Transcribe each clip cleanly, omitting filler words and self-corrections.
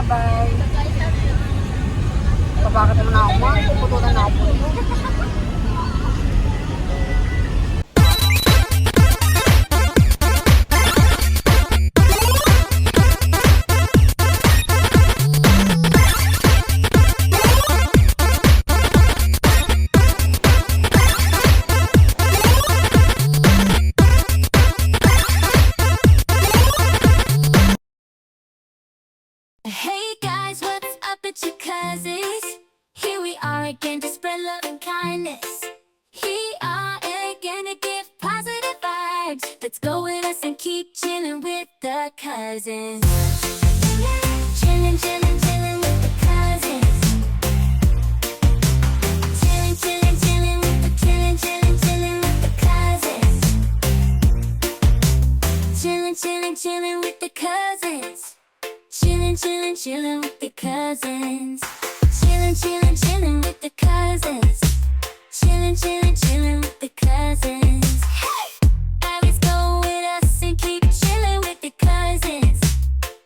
Bye-bye. Bakit naman ako man? Pupututan na ako. Hey guys, what's up? It's your cousins. Here we are again to spread love and kindness. Here are again to give positive vibes. Let's go with us and keep chilling with the cousins. Chillin', chillin', chillin' with the cousins. Chillin', chillin', chillin' with the chillin', chillin', chillin' with the cousins. Chillin', chillin', chillin' with the cousins. Chillin', chillin', chillin' with the cousins. Chillin', chillin', chillin' with the cousins. Chillin', chillin', chillin' with the cousins. Hey! Always go with us and keep chillin' with the cousins.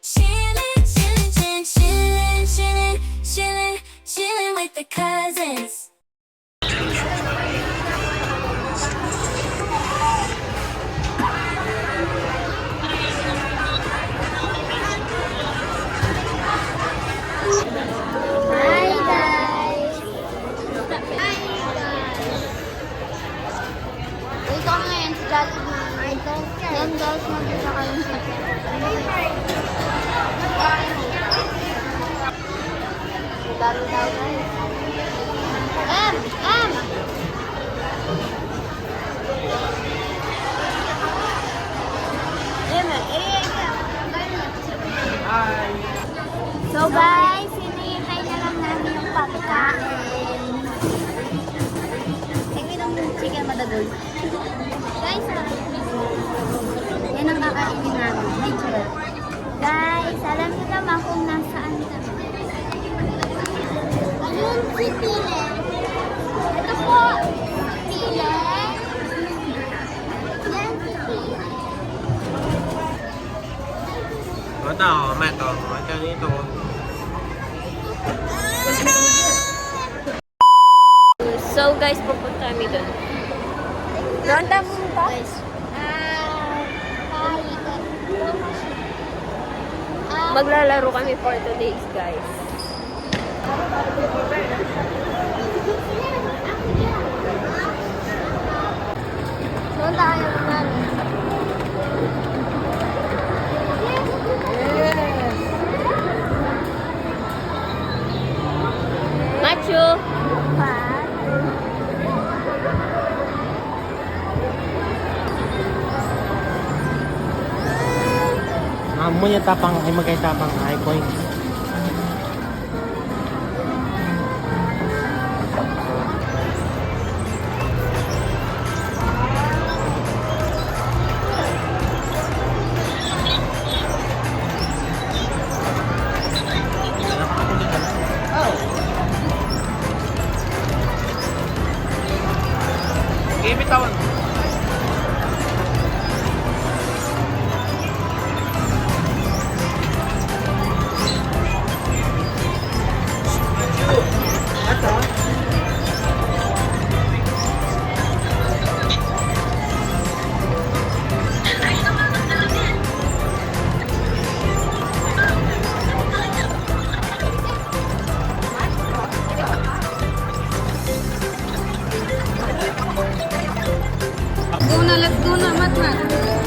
Chillin', chillin', chillin', chillin', chillin', chillin', chillin' with the cousins. Yan guys, magkita kayong sakit. Dami daw guys. M! So guys, hinihintay na lang namin yung pagkain. Tingin ng chicken madagoy. Guys, yan ang kakainin namin. Nature. Guys, alam niyo naman kung nasaan kami. Ayun, si Tile. Ito po, Tile. Yan, si Tile. Ito, meto. Ito dito. So guys, pupunta kami doon. Ronda mo ba? Guys. Maglalaro kami for today's guys. Doon tayo naman. Macho! Mo niya tapang ay magay tapang ay point. Game bitawan. Let's go na, Matmat.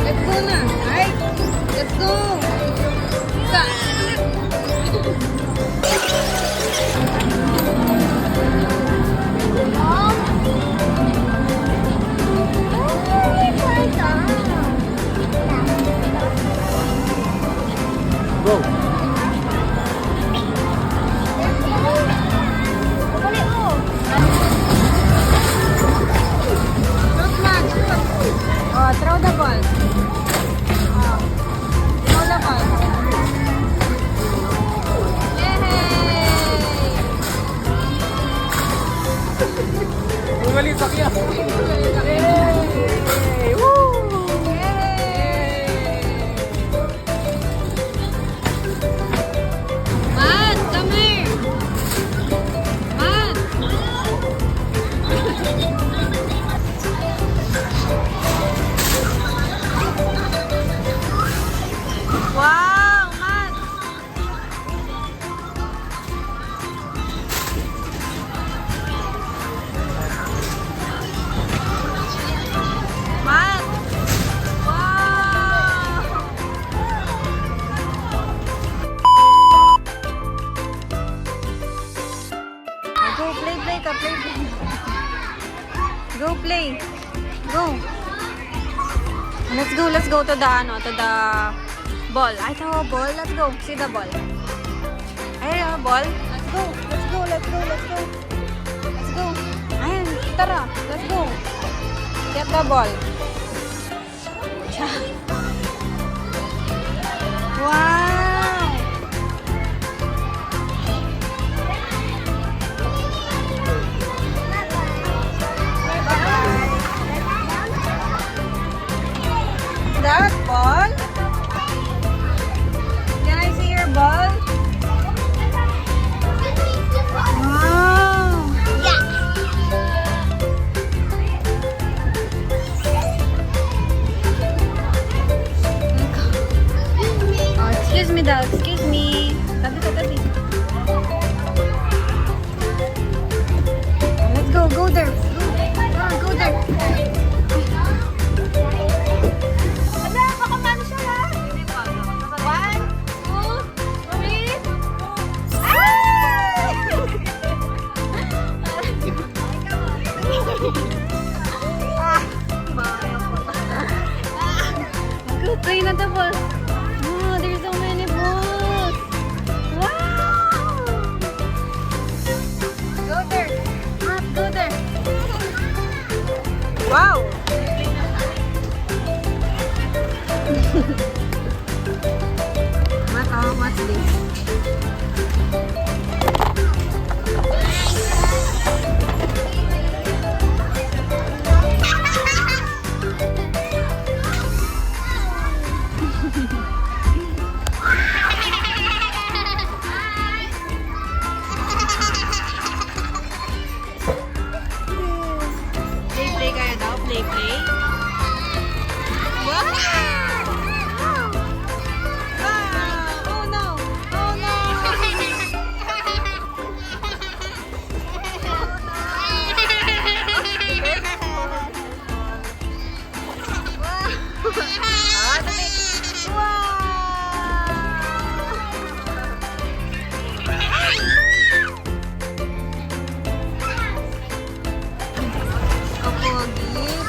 Let's go na. Alright? Let's go. Go. Throw the ball. Throw the ball. Yay! Umalis sakya. Yay! Woo! Yay! Go play. Go. Let's go to the ball. I saw a ball. Let's go. See the ball. Ay, ball. Let's go. Let's go. Ayan, tara. Let's go. Get the ball. Wow. That ball? Can I see your ball? Wow. Oh, excuse me daw. Excuse me. Tabi. Let's go. Go there. Go there. Good, play na the ball. Oh, there's so many balls. Wow! Go there. Matt, go there. Wow! Matt, what's this? Play kaya daw? Play. Wow! Oh no!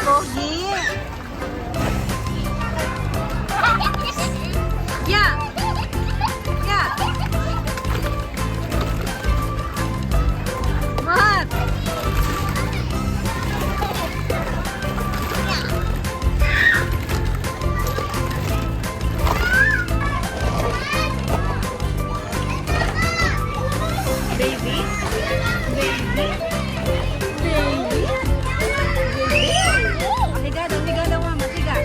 Pogi. Yeah. What? Baby. Higa daw, mama. Higa.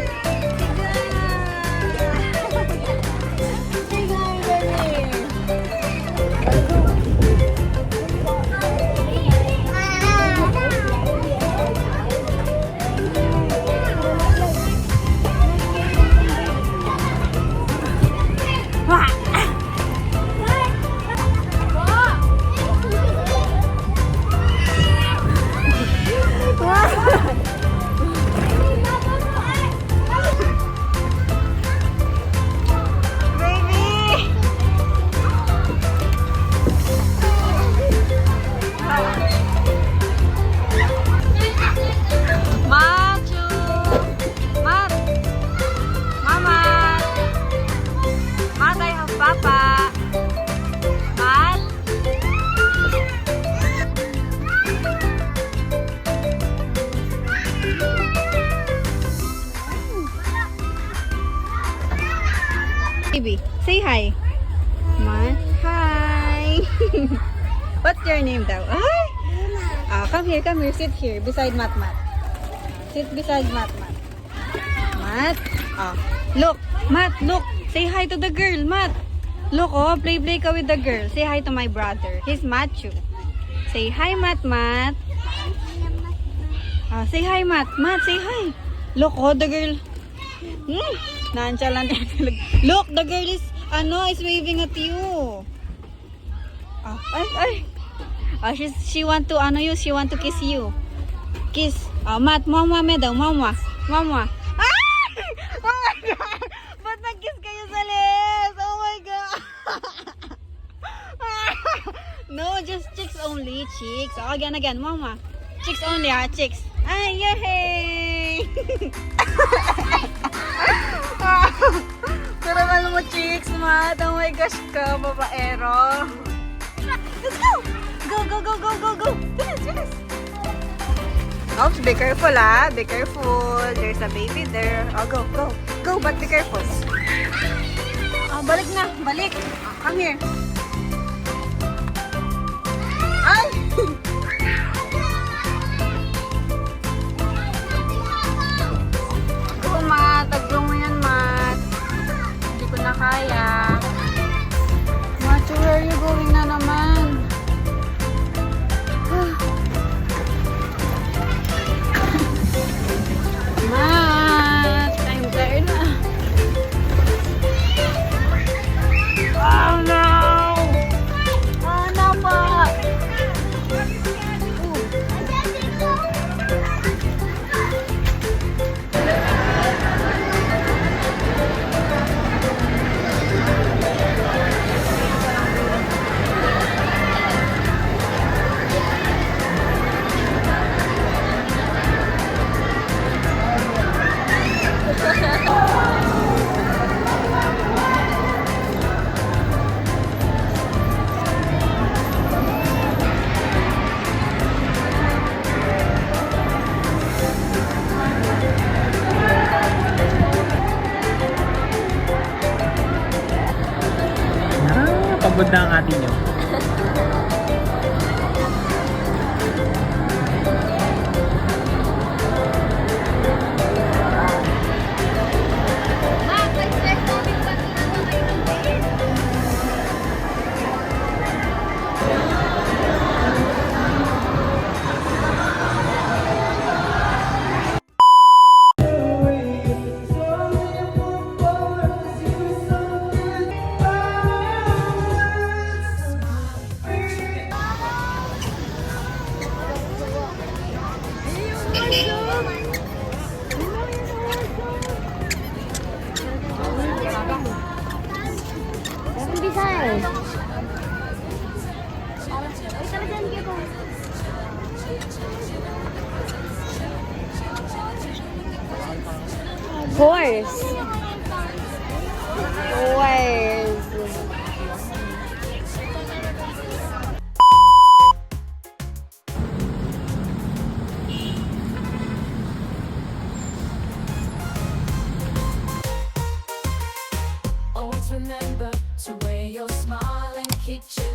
Baby, say hi. Man, hi. What's your name daw? Hi. Come here. Sit here beside Mat. Sit beside Mat. Mat. Look, Mat, look. Say hi to the girl, Mat. Look, play ka with the girl. Say hi to my brother. He's Matthew. Say hi, Mat. Say hi, Mat. Say hi. Look, the girl. Nonchalant. Look, the girl is waving at you. She want to she want to kiss you. Kiss. Mat, mama daw, mama. Ah! Oh my God! Ba't nag-kiss kayo sa lips? Oh my God! No, just chicks only. only, chicks. Oh, again, mama. Chicks only, ha? Chicks. Ay, yay! Karaman mo, chicks, mat. Oh my gosh ka, babaero. Let's go! Go! Bilis! Oops, be careful, ah. Be careful. There's a baby there. Oh, go. But be careful. Oh, balik na. Balik. Oh, come here. Ay! Go, Mat. Taglo mo yan, Mat. Hindi ko na kaya. Mat, where are you going na naman? Mat, I'm tired na. Oh no! Oh no po! Pagod na ang atin nyo. Horse. Always remember to wear your smile and keep chilling.